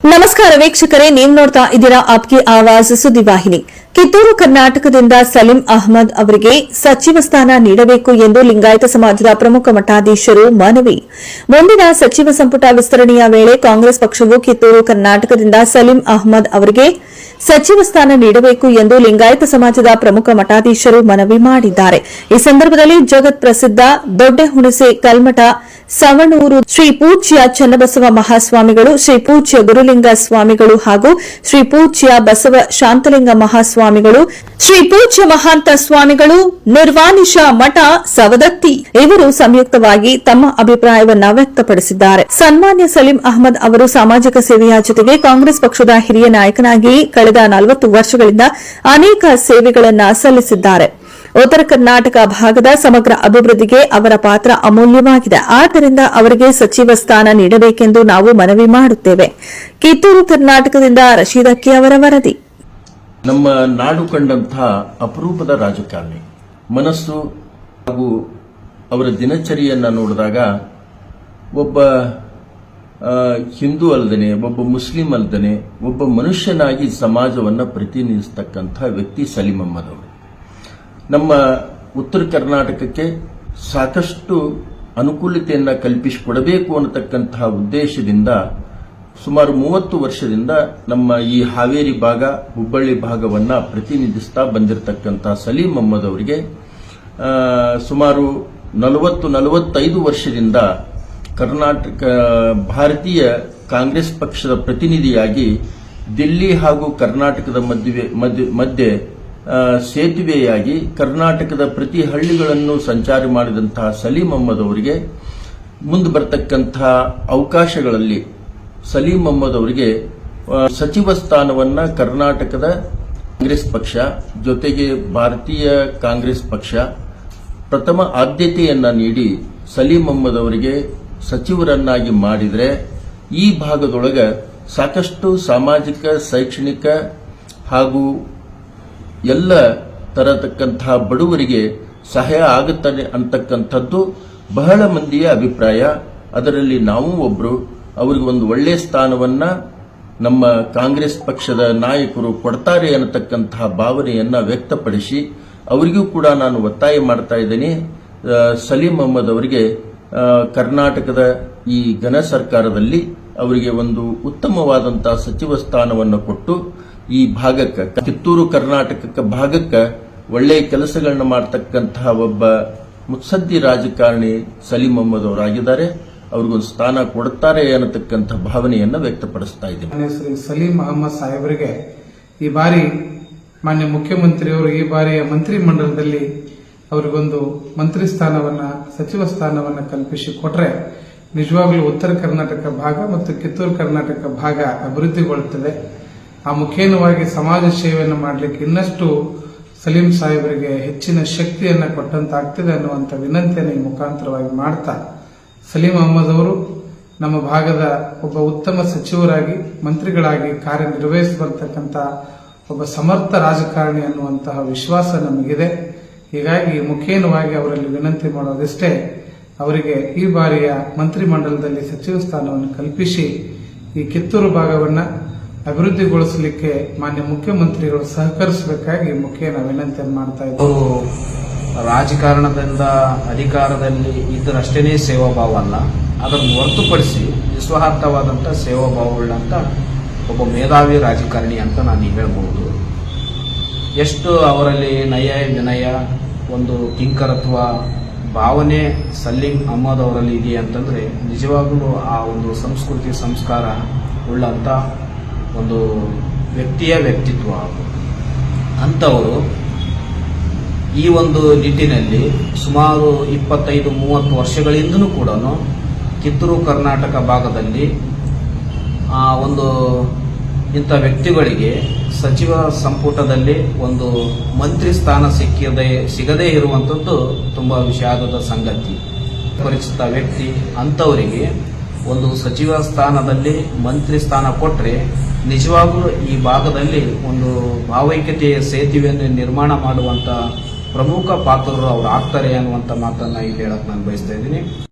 ನಮಸ್ಕಾರ ವೀಕ್ಷಕರೇ, ನೀವು ನೋಡ್ತಾ ಇದ್ದೀರಾ ಆಪ್ಗೆ ಆವಾಜ್ ಸುದ್ದಿವಾಹಿನಿ. ಕಿತ್ತೂರು ಕರ್ನಾಟಕದಿಂದ ಸಲೀಂ ಅಹಮದ್ ಅವರಿಗೆ ಸಚಿವ ಸ್ಥಾನ ನೀಡಬೇಕು ಎಂದು ಲಿಂಗಾಯತ ಸಮಾಜದ ಪ್ರಮುಖ ಮಠಾಧೀಶರು ಮನವಿ. ಮುಂದಿನ ಸಚಿವ ಸಂಪುಟ ವಿಸ್ತರಣೆಯ ವೇಳೆ ಕಾಂಗ್ರೆಸ್ ಪಕ್ಷವು ಕಿತ್ತೂರು ಕರ್ನಾಟಕದಿಂದ ಸಲೀಂ ಅಹಮದ್ ಅವರಿಗೆ ಸಚಿವ ಸ್ಥಾನ ನೀಡಬೇಕು ಎಂದು ಲಿಂಗಾಯತ ಸಮಾಜದ ಪ್ರಮುಖ ಮಠಾಧೀಶರು ಮನವಿ ಮಾಡಿದ್ದಾರೆ. ಈ ಸಂದರ್ಭದಲ್ಲಿ ಜಗತ್ ಪ್ರಸಿದ್ಧ ದೊಡ್ಡಹುಣಸೆ ಕಲ್ಮಠ ಸವಣೂರು ಶ್ರೀ ಪೂಜ್ಯ ಚನ್ನಬಸವ ಮಹಾಸ್ವಾಮಿಗಳು, ಶ್ರೀ ಪೂಜ್ಯ ಗುರುಲಿಂಗ ಸ್ವಾಮಿಗಳು ಹಾಗೂ ಶ್ರೀ ಪೂಜ್ಯ ಬಸವ ಶಾಂತಲಿಂಗ ಮಹಾಸ್ವಾಮಿಗಳು, ಶ್ರೀ ಪೂಜ್ಯ ಮಹಾಂತ ಸ್ವಾಮಿಗಳು, ನಿರ್ವಾಣಿಷ ಮಠ ಸವದತ್ತಿ ಇವರು ಸಂಯುಕ್ತವಾಗಿ ತಮ್ಮ ಅಭಿಪ್ರಾಯವನ್ನ ವ್ಯಕ್ತಪಡಿಸಿದ್ದಾರೆ. ಸನ್ಮಾನ್ಯ ಸಲೀಂ ಅಹಮದ್ ಅವರು ಸಾಮಾಜಿಕ ಸೇವೆಯ ಜೊತೆಗೆ ಕಾಂಗ್ರೆಸ್ ಪಕ್ಷದ ಹಿರಿಯ ನಾಯಕನಾಗಿ ಕಳೆದ 40 ವರ್ಷಗಳಿಂದ ಅನೇಕ ಸೇವೆಗಳನ್ನು ಸಲ್ಲಿಸಿದ್ದಾರೆ. ಉತ್ತರ ಕರ್ನಾಟಕ ಭಾಗದ ಸಮಗ್ರ ಅಭಿವೃದ್ಧಿಗೆ ಅವರ ಪಾತ್ರ ಅಮೂಲ್ಯವಾಗಿದೆ. ಆದ್ದರಿಂದ ಅವರಿಗೆ ಸಚಿವ ಸ್ಥಾನ ನೀಡಬೇಕೆಂದು ನಾವು ಮನವಿ ಮಾಡುತ್ತೇವೆ. ಕಿತ್ತೂರು ಕರ್ನಾಟಕದಿಂದ ರಶೀದಕ್ಕಿ ಅವರ ವರದಿ. ನಮ್ಮ ನಾಡು ಕಂಡಂತಹ ಅಪರೂಪದ ರಾಜಕಾರಣಿ ಮನಸ್ಸು ಹಾಗೂ ಅವರ ದಿನಚರಿಯನ್ನ ನೋಡಿದಾಗ ಒಬ್ಬ ಹಿಂದೂ ಅಲ್ಲದೆ, ಒಬ್ಬ ಮುಸ್ಲಿಂ ಅಲ್ಲದೆ, ಒಬ್ಬ ಮನುಷ್ಯನಾಗಿ ಸಮಾಜವನ್ನು ಪ್ರತಿನಿಧಿಸತಕ್ಕಂಥ ವ್ಯಕ್ತಿ ಸಲೀಂ ಅಹಮದ್ ಅವರು. ನಮ್ಮ ಉತ್ತರ ಕರ್ನಾಟಕಕ್ಕೆ ಸಾಕಷ್ಟು ಅನುಕೂಲತೆಯನ್ನು ಕಲ್ಪಿಸಿಕೊಡಬೇಕು ಅನ್ನತಕ್ಕಂತಹ ಉದ್ದೇಶದಿಂದ ಸುಮಾರು 30 ವರ್ಷದಿಂದ ನಮ್ಮ ಈ ಹಾವೇರಿ ಭಾಗ, ಹುಬ್ಬಳ್ಳಿ ಭಾಗವನ್ನು ಪ್ರತಿನಿಧಿಸ್ತಾ ಬಂದಿರತಕ್ಕಂತಹ ಸಲೀಂ ಅಹಮದ್ ಅವರಿಗೆ ಸುಮಾರು 40-45 ವರ್ಷದಿಂದ ಕರ್ನಾಟಕ ಭಾರತೀಯ ಕಾಂಗ್ರೆಸ್ ಪಕ್ಷದ ಪ್ರತಿನಿಧಿಯಾಗಿ ದಿಲ್ಲಿ ಹಾಗೂ ಕರ್ನಾಟಕದ ಮಧ್ಯೆ ಸೇತುವೆಯಾಗಿ ಕರ್ನಾಟಕದ ಪ್ರತಿ ಹಳ್ಳಿಗಳನ್ನು ಸಂಚಾರ ಮಾಡಿದಂತಹ ಸಲೀಂ ಅಹಮದ್ ಅವರಿಗೆ ಮುಂದೆ ಬರತಕ್ಕಂತಹ ಅವಕಾಶಗಳಲ್ಲಿ ಸಲೀಂ ಅಹಮದ್ ಅವರಿಗೆ ಸಚಿವ ಸ್ಥಾನವನ್ನ ಕರ್ನಾಟಕದ ಕಾಂಗ್ರೆಸ್ ಪಕ್ಷ ಜೊತೆಗೆ ಭಾರತೀಯ ಕಾಂಗ್ರೆಸ್ ಪಕ್ಷ ಪ್ರಥಮ ಆದ್ಯತೆಯನ್ನ ನೀಡಿ ಸಲೀಂ ಅಹಮದ್ ಅವರಿಗೆ ಸಚಿವರನ್ನಾಗಿ ಮಾಡಿದರೆ ಈ ಭಾಗದೊಳಗೆ ಸಾಕಷ್ಟು ಸಾಮಾಜಿಕ, ಶೈಕ್ಷಣಿಕ ಹಾಗೂ ಎಲ್ಲ ತರತಕ್ಕಂತಹ ಬಡವರಿಗೆ ಸಹಾಯ ಆಗುತ್ತದೆ ಅಂತಕ್ಕಂಥದ್ದು ಬಹಳ ಮಂದಿಯ ಅಭಿಪ್ರಾಯ. ಅದರಲ್ಲಿ ನಾವು ಒಬ್ಬರು. ಅವರಿಗೆ ಒಂದು ಒಳ್ಳೆಯ ಸ್ಥಾನವನ್ನ ನಮ್ಮ ಕಾಂಗ್ರೆಸ್ ಪಕ್ಷದ ನಾಯಕರು ಕೊಡ್ತಾರೆ ಅನ್ನತಕ್ಕಂತಹ ಭಾವನೆಯನ್ನ ವ್ಯಕ್ತಪಡಿಸಿ ಅವರಿಗೂ ಕೂಡ ನಾನು ಒತ್ತಾಯ ಮಾಡ್ತಾ ಇದ್ದೇನೆ. ಸಲೀಂ ಅಹಮದ್ ಅವರಿಗೆ ಕರ್ನಾಟಕದ ಈ ಘನ ಸರ್ಕಾರದಲ್ಲಿ ಅವರಿಗೆ ಒಂದು ಉತ್ತಮವಾದಂತಹ ಸಚಿವ ಸ್ಥಾನವನ್ನು ಕೊಟ್ಟು ಈ ಭಾಗಕ್ಕೆ, ಕಿತ್ತೂರು ಕರ್ನಾಟಕಕ್ಕೆ ಭಾಗಕ್ಕೆ ಒಳ್ಳೆಯ ಕೆಲಸಗಳನ್ನ ಮಾಡತಕ್ಕಂತಹ ಒಬ್ಬ ಮುತ್ಸದ್ದಿ ರಾಜಕಾರಣಿ ಸಲೀಂ ಅಹಮದ್ ಅವರಾಗಿದ್ದಾರೆ. ಅವ್ರಿಗೊಂದು ಸ್ಥಾನ ಕೊಡುತ್ತಾರೆ ಅನ್ನತಕ್ಕಂಥ ಭಾವನೆಯನ್ನು ವ್ಯಕ್ತಪಡಿಸ್ತಾ ಇದ್ದೀನಿ. ಶ್ರೀ ಸಲೀಂ ಅಹಮದ್ ಸಾಹೇಬರಿಗೆ ಈ ಬಾರಿ ಮಾನ್ಯ ಮುಖ್ಯಮಂತ್ರಿಯವರು ಈ ಬಾರಿಯ ಮಂತ್ರಿ ಮಂಡಲದಲ್ಲಿ ಅವರಿಗೊಂದು ಮಂತ್ರಿ ಸ್ಥಾನವನ್ನ, ಸಚಿವ ಸ್ಥಾನವನ್ನ ಕಲ್ಪಿಸಿ ಕೊಟ್ರೆ ನಿಜವಾಗ್ಲೂ ಉತ್ತರ ಕರ್ನಾಟಕ ಭಾಗ ಮತ್ತು ಕಿತ್ತೂರು ಕರ್ನಾಟಕ ಭಾಗ ಅಭಿವೃದ್ಧಿಗೊಳ್ಳುತ್ತದೆ. ಆ ಮುಖೇನವಾಗಿ ಸಮಾಜ ಸೇವೆಯನ್ನು ಮಾಡಲಿಕ್ಕೆ ಇನ್ನಷ್ಟು ಸಲೀಂ ಸಾಹೇಬರಿಗೆ ಹೆಚ್ಚಿನ ಶಕ್ತಿಯನ್ನು ಕೊಟ್ಟಂತಾಗ್ತದೆ ಅನ್ನುವಂಥ ವಿನಂತಿಯನ್ನು ಈ ಮುಖಾಂತರವಾಗಿ ಮಾಡ್ತಾ, ಸಲೀಂ ಅಹಮದ್ ಅವರು ನಮ್ಮ ಭಾಗದ ಒಬ್ಬ ಉತ್ತಮ ಸಚಿವರಾಗಿ, ಮಂತ್ರಿಗಳಾಗಿ ಕಾರ್ಯನಿರ್ವಹಿಸಬರ್ತಕ್ಕಂಥ ಒಬ್ಬ ಸಮರ್ಥ ರಾಜಕಾರಣಿ ಅನ್ನುವಂತಹ ವಿಶ್ವಾಸ ನಮಗಿದೆ. ಹೀಗಾಗಿ ಮುಖೇನವಾಗಿ ಅವರಲ್ಲಿ ವಿನಂತಿ ಮಾಡೋದಿಷ್ಟೇ, ಅವರಿಗೆ ಈ ಬಾರಿಯ ಮಂತ್ರಿಮಂಡಲದಲ್ಲಿ ಸಚಿವ ಸ್ಥಾನವನ್ನು ಕಲ್ಪಿಸಿ ಈ ಕಿತ್ತೂರು ಭಾಗವನ್ನು ಅಭಿವೃದ್ಧಿಗೊಳಿಸಲಿಕ್ಕೆ ಮಾನ್ಯ ಮುಖ್ಯಮಂತ್ರಿಗಳು ಸಹಕರಿಸಬೇಕಾಗಿ ಮುಖೇನ ವಿನಂತಿಯನ್ನು ಮಾಡ್ತಾ ಇದ್ದಾರೆ. ರಾಜಕಾರಣದಿಂದ ಅಧಿಕಾರದಲ್ಲಿ ಇದ್ದರಷ್ಟೇ ಸೇವಾಭಾವ ಅಲ್ಲ, ಅದನ್ನು ಹೊರತುಪಡಿಸಿ ನಿಸ್ವಾರ್ಥವಾದಂಥ ಸೇವಾಭಾವವುಳ್ಳಂಥ ಒಬ್ಬ ಮೇಧಾವಿ ರಾಜಕಾರಣಿ ಅಂತ ನಾನು ಹೇಳ್ಬೋದು. ಎಷ್ಟು ಅವರಲ್ಲಿ ನಯ ವಿನಯ, ಒಂದು ಕಿಂಕರತ್ವ ಭಾವನೆ ಸಲೀಂ ಅಹಮದ್ ಅವರಲ್ಲಿ ಇದೆ ಅಂತಂದ್ರೆ ನಿಜವಾಗಲೂ ಆ ಒಂದು ಸಂಸ್ಕೃತಿ ಸಂಸ್ಕಾರ ಉಳ್ಳಂಥ ಒಂದು ವ್ಯಕ್ತಿಯ ವ್ಯಕ್ತಿತ್ವ. ಅಂಥವರು ಈ ಒಂದು ನಿಟ್ಟಿನಲ್ಲಿ ಸುಮಾರು 25-30 ವರ್ಷಗಳಿಂದಲೂ ಕೂಡ ಕಿತ್ತೂರು ಕರ್ನಾಟಕ ಭಾಗದಲ್ಲಿ ಒಂದು ಇಂಥ ವ್ಯಕ್ತಿಗಳಿಗೆ ಸಚಿವ ಸಂಪುಟದಲ್ಲಿ ಒಂದು ಮಂತ್ರಿ ಸ್ಥಾನ ಸಿಗದೇ ಇರುವಂಥದ್ದು ತುಂಬ ವಿಷಾದದ ಸಂಗತಿ. ಪರಿಚಿತ ವ್ಯಕ್ತಿ ಅಂಥವರಿಗೆ ಒಂದು ಸಚಿವ ಸ್ಥಾನದಲ್ಲಿ ಮಂತ್ರಿ ಸ್ಥಾನ ಕೊಟ್ಟರೆ ನಿಜವಾಗಲೂ ಈ ಭಾಗದಲ್ಲಿ ಒಂದು ಭಾವೈಕ್ಯತೆಯ ಸೇತುವೆಯನ್ನು ನಿರ್ಮಾಣ ಮಾಡುವಂಥ ಪ್ರಮುಖ ಪಾತ್ರರು ಅವರು ಆಗ್ತಾರೆ ಅನ್ನುವಂಥ ಮಾತನ್ನು ಇಲ್ಲಿ ಹೇಳಕ್ಕೆ ನಾನು ಬಯಸ್ತಾ ಇದ್ದೀನಿ.